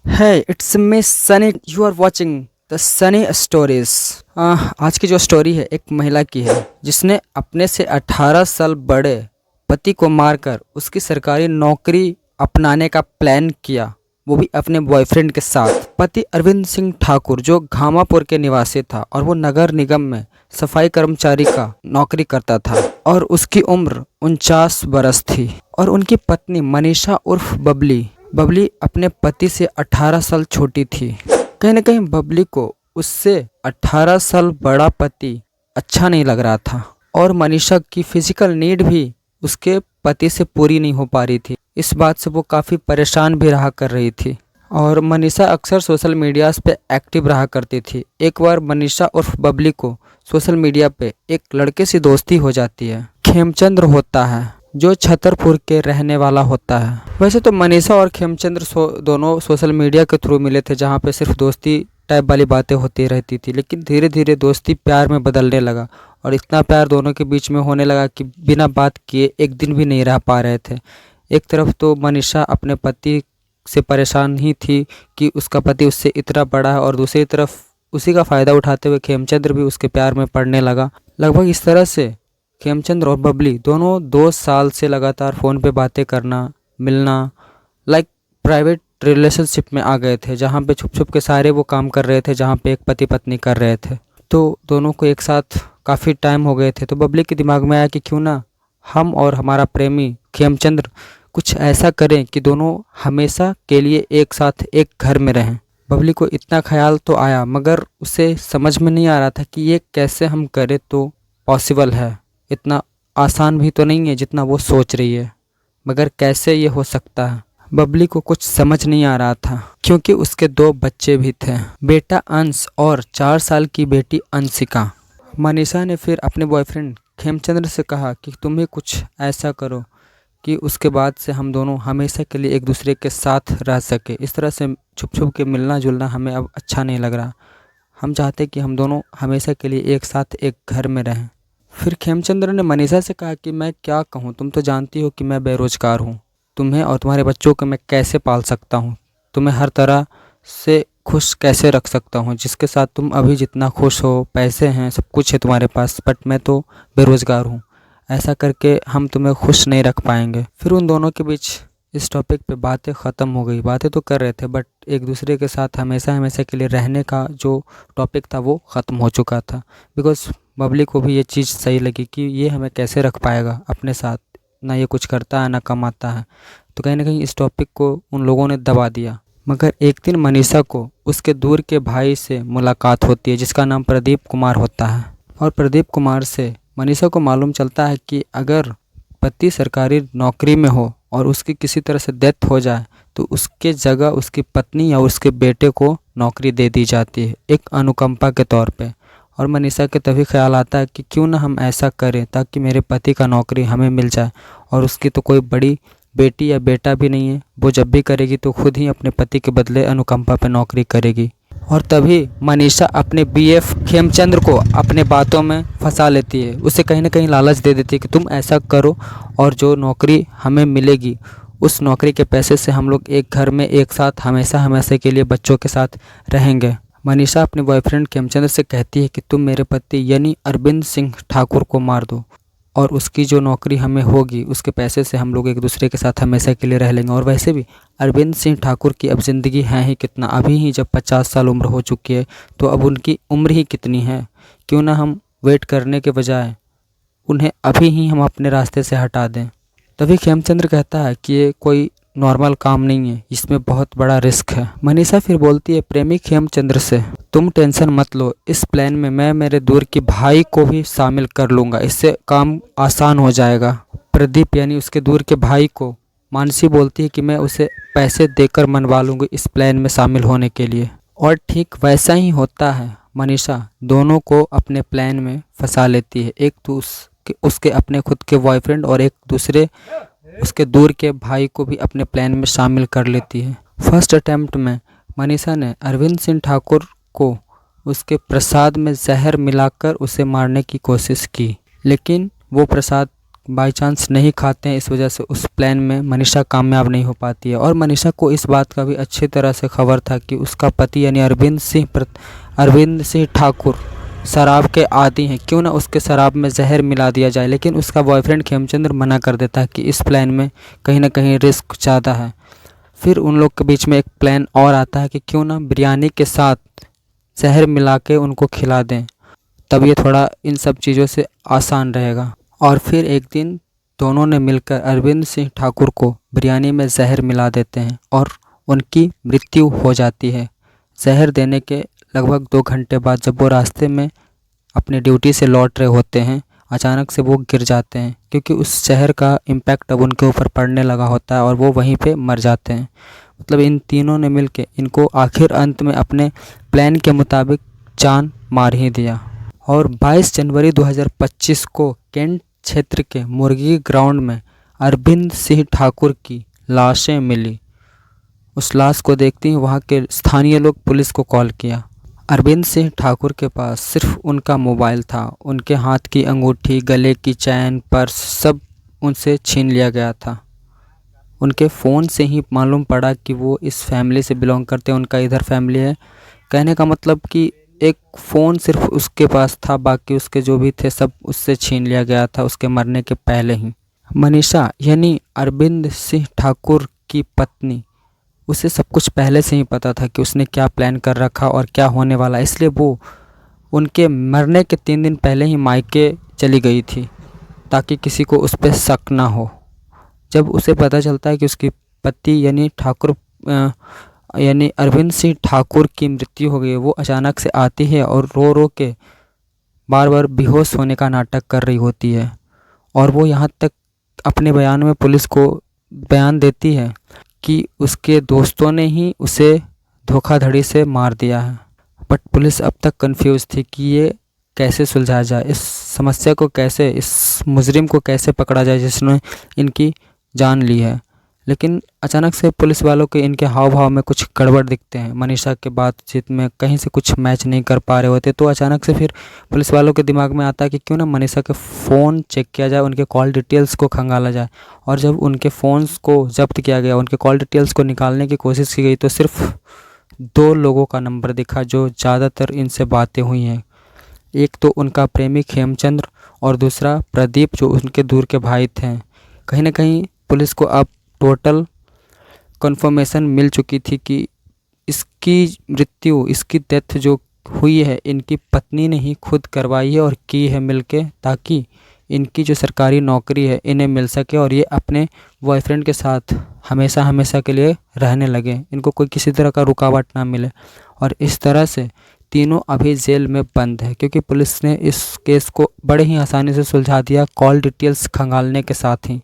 Hey, it's me Sunny. You are watching the Sunny Stories. आज की जो story है एक महिला की है जिसने अपने से 18 साल बड़े पति को मारकर उसकी सरकारी नौकरी अपनाने का प्लान किया, वो भी अपने बॉयफ्रेंड के साथ। पति अरविंद सिंह ठाकुर जो घामापुर के निवासी था और वो नगर निगम में सफाई कर्मचारी का नौकरी करता था और उसकी उम्र 49 बरस थी। और उनकी पत्नी मनीषा उर्फ बबली बबली अपने पति से 18 साल छोटी थी। कहीं ना कहीं बबली को उससे 18 साल बड़ा पति अच्छा नहीं लग रहा था और मनीषा की फिजिकल नीड भी उसके पति से पूरी नहीं हो पा रही थी। इस बात से वो काफ़ी परेशान भी रहा कर रही थी और मनीषा अक्सर सोशल मीडियाज़ पे एक्टिव रहा करती थी। एक बार मनीषा उर्फ बबली को सोशल मीडिया पे एक लड़के से दोस्ती हो जाती है। खेमचंद्र होता है जो छतरपुर के रहने वाला होता है। वैसे तो मनीषा और खेमचंद्र दोनों सोशल मीडिया के थ्रू मिले थे, जहाँ पे सिर्फ दोस्ती टाइप वाली बातें होती रहती थी, लेकिन धीरे धीरे दोस्ती प्यार में बदलने लगा और इतना प्यार दोनों के बीच में होने लगा कि बिना बात किए एक दिन भी नहीं रह पा रहे थे। एक तरफ तो मनीषा अपने पति से परेशान ही थी कि उसका पति उससे इतना बड़ा है और दूसरी तरफ उसी का फ़ायदा उठाते हुए खेमचंद्र भी उसके प्यार में पड़ने लगा। लगभग इस तरह से खेमचंद्र और बबली दोनों 2 साल से लगातार फ़ोन पे बातें करना, मिलना, लाइक प्राइवेट रिलेशनशिप में आ गए थे, जहाँ पे छुप छुप के सारे वो काम कर रहे थे जहाँ पे एक पति पत्नी कर रहे थे। तो दोनों को एक साथ काफ़ी टाइम हो गए थे, तो बबली के दिमाग में आया कि क्यों ना हम और हमारा प्रेमी खेमचंद्र कुछ ऐसा करें कि दोनों हमेशा के लिए एक साथ एक घर में रहें। बबली को इतना ख्याल तो आया, मगर उसे समझ में नहीं आ रहा था कि ये कैसे हम करें तो पॉसिबल है। इतना आसान भी तो नहीं है जितना वो सोच रही है, मगर कैसे ये हो सकता है बबली को कुछ समझ नहीं आ रहा था, क्योंकि उसके 2 बच्चे भी थे, बेटा अंश और 4 साल की बेटी अंशिका। मनीषा ने फिर अपने बॉयफ्रेंड खेमचंद्र से कहा कि तुम ही कुछ ऐसा करो कि उसके बाद से हम दोनों हमेशा के लिए एक दूसरे के साथ रह सके। इस तरह से छुप छुप के मिलना जुलना हमें अब अच्छा नहीं लग रहा। हम चाहते कि हम दोनों हमेशा के लिए एक साथ एक घर में रहें। फिर खेमचंद्र ने मनीषा से कहा कि मैं क्या कहूँ, तुम तो जानती हो कि मैं बेरोजगार हूँ। तुम्हें और तुम्हारे बच्चों को मैं कैसे पाल सकता हूँ, तुम्हें हर तरह से खुश कैसे रख सकता हूँ। जिसके साथ तुम अभी जितना खुश हो, पैसे हैं, सब कुछ है तुम्हारे पास, बट मैं तो बेरोजगार हूँ। ऐसा करके हम तुम्हें खुश नहीं रख पाएंगे। फिर उन दोनों के बीच इस टॉपिक पे बातें ख़त्म हो गई। बातें तो कर रहे थे, बट एक दूसरे के साथ हमेशा हमेशा के लिए रहने का जो टॉपिक था वो ख़त्म हो चुका था। बिकॉज़ बबली को भी ये चीज़ सही लगी कि ये हमें कैसे रख पाएगा अपने साथ, ना ये कुछ करता है ना कमाता है। तो कहीं ना कहीं इस टॉपिक को उन लोगों ने दबा दिया। मगर एक दिन मनीषा को उसके दूर के भाई से मुलाकात होती है, जिसका नाम प्रदीप कुमार होता है। और प्रदीप कुमार से मनीषा को मालूम चलता है कि अगर पति सरकारी नौकरी में हो और उसकी किसी तरह से डेथ हो जाए तो उसके जगह उसकी पत्नी या उसके बेटे को नौकरी दे दी जाती है, एक अनुकंपा के तौर पे। और मनीषा के तभी ख्याल आता है कि क्यों ना हम ऐसा करें ताकि मेरे पति का नौकरी हमें मिल जाए, और उसकी तो कोई बड़ी बेटी या बेटा भी नहीं है। वो जब भी करेगी तो खुद ही अपने पति के बदले अनुकंपा पे नौकरी करेगी। और तभी मनीषा अपने बीएफ खेमचंद्र को अपने बातों में फंसा लेती है। उसे कहीं ना कहीं लालच दे देती है कि तुम ऐसा करो और जो नौकरी हमें मिलेगी उस नौकरी के पैसे से हम लोग एक घर में एक साथ हमेशा हमेशा के लिए बच्चों के साथ रहेंगे। मनीषा अपने बॉयफ्रेंड खेमचंद्र से कहती है कि तुम मेरे पति यानी अरविंद सिंह ठाकुर को मार दो और उसकी जो नौकरी हमें होगी उसके पैसे से हम लोग एक दूसरे के साथ हमेशा के लिए रह लेंगे। और वैसे भी अरविंद सिंह ठाकुर की अब ज़िंदगी है ही कितना, अभी ही जब 50 साल उम्र हो चुकी है तो अब उनकी उम्र ही कितनी है। क्यों ना हम वेट करने के बजाय उन्हें अभी ही हम अपने रास्ते से हटा दें। तभी खेमचंद्र कहता है कि ये कोई नॉर्मल काम नहीं है, इसमें बहुत बड़ा रिस्क है। मनीषा फिर बोलती है प्रेमी खेमचंद्र से, तुम टेंशन मत लो, इस प्लान में मैं मेरे दूर के भाई को भी शामिल कर लूँगा, इससे काम आसान हो जाएगा। प्रदीप यानी उसके दूर के भाई को मानसी बोलती है कि मैं उसे पैसे देकर मनवा लूँगी इस प्लान में शामिल होने के लिए। और ठीक वैसा ही होता है। मनीषा दोनों को अपने प्लान में फंसा लेती है, एक तो उसके अपने खुद के बॉयफ्रेंड और एक दूसरे उसके दूर के भाई को भी अपने प्लान में शामिल कर लेती है। फर्स्ट अटेम्प्ट में मनीषा ने अरविंद सिंह ठाकुर को उसके प्रसाद में जहर मिलाकर उसे मारने की कोशिश की, लेकिन वो प्रसाद बाई चांस नहीं खाते हैं, इस वजह से उस प्लान में मनीषा कामयाब नहीं हो पाती है। और मनीषा को इस बात का भी अच्छी तरह से खबर था कि उसका पति यानी अरविंद सिंह ठाकुर शराब के आदी हैं, क्यों ना उसके शराब में जहर मिला दिया जाए। लेकिन उसका बॉयफ्रेंड खेमचंद्र मना कर देता है कि इस प्लान में कहीं ना कहीं रिस्क ज़्यादा है। फिर उन लोग के बीच में एक प्लान और आता है कि क्यों ना बिरयानी के साथ जहर मिला के उनको खिला दें, तब ये थोड़ा इन सब चीज़ों से आसान रहेगा। और फिर एक दिन दोनों ने मिलकर अरविंद सिंह ठाकुर को बिरयानी में जहर मिला देते हैं और उनकी मृत्यु हो जाती है। जहर देने के लगभग 2 घंटे बाद जब वो रास्ते में अपने ड्यूटी से लौट रहे होते हैं, अचानक से वो गिर जाते हैं, क्योंकि उस जहर का इम्पैक्ट अब उनके ऊपर पड़ने लगा होता है और वो वहीं पे मर जाते हैं। मतलब इन तीनों ने मिलके इनको आखिर अंत में अपने प्लान के मुताबिक जान मार ही दिया। और 22 जनवरी 2025 को कैंट क्षेत्र के मुर्गी ग्राउंड में अरविंद सिंह ठाकुर की लाशें मिली। उस लाश को देखते ही वहाँ के स्थानीय लोग पुलिस को कॉल किया। अरविंद सिंह ठाकुर के पास सिर्फ उनका मोबाइल था, उनके हाथ की अंगूठी, गले की चैन, पर्स सब उनसे छीन लिया गया था। उनके फ़ोन से ही मालूम पड़ा कि वो इस फैमिली से बिलोंग करते हैं, उनका इधर फैमिली है। कहने का मतलब कि एक फ़ोन सिर्फ उसके पास था, बाकी उसके जो भी थे सब उससे छीन लिया गया था उसके मरने के पहले ही। मनीषा यानी अरविंद सिंह ठाकुर की पत्नी, उसे सब कुछ पहले से ही पता था कि उसने क्या प्लान कर रखा और क्या होने वाला, इसलिए वो उनके मरने के 3 दिन पहले ही मायके चली गई थी ताकि किसी को उस पर शक ना हो। जब उसे पता चलता है कि उसकी पति यानी अरविंद सिंह ठाकुर की मृत्यु हो गई, वो अचानक से आती है और रो रो के बार बार बेहोश होने का नाटक कर रही होती है। और वो यहाँ तक अपने बयान में पुलिस को बयान देती है कि उसके दोस्तों ने ही उसे धोखाधड़ी से मार दिया है। बट पुलिस अब तक कंफ्यूज थी कि ये कैसे सुलझाया जाए, इस समस्या को कैसे, इस मुजरिम को कैसे पकड़ा जाए जिसने इनकी जान ली है। लेकिन अचानक से पुलिस वालों के इनके हाव भाव में कुछ गड़बड़ दिखते हैं। मनीषा के बातचीत में कहीं से कुछ मैच नहीं कर पा रहे होते, तो अचानक से फिर पुलिस वालों के दिमाग में आता है कि क्यों ना मनीषा के फ़ोन चेक किया जाए, उनके कॉल डिटेल्स को खंगाला जाए। और जब उनके फ़ोन्स को जब्त किया गया, उनके कॉल डिटेल्स को निकालने की कोशिश की गई, तो सिर्फ 2 लोगों का नंबर दिखा जो ज़्यादातर इनसे बातें हुई हैं। एक तो उनका प्रेमी खेमचंद्र और दूसरा प्रदीप जो उनके दूर के भाई थे। कहीं ना कहीं पुलिस को अब टोटल कंफर्मेशन मिल चुकी थी कि इसकी मृत्यु, इसकी डेथ जो हुई है इनकी पत्नी ने ही खुद करवाई है और की है मिलके, ताकि इनकी जो सरकारी नौकरी है इन्हें मिल सके और ये अपने बॉयफ्रेंड के साथ हमेशा हमेशा के लिए रहने लगे, इनको कोई किसी तरह का रुकावट ना मिले। और इस तरह से तीनों अभी जेल में बंद है, क्योंकि पुलिस ने इस केस को बड़े ही आसानी से सुलझा दिया कॉल डिटेल्स खंगालने के साथ ही।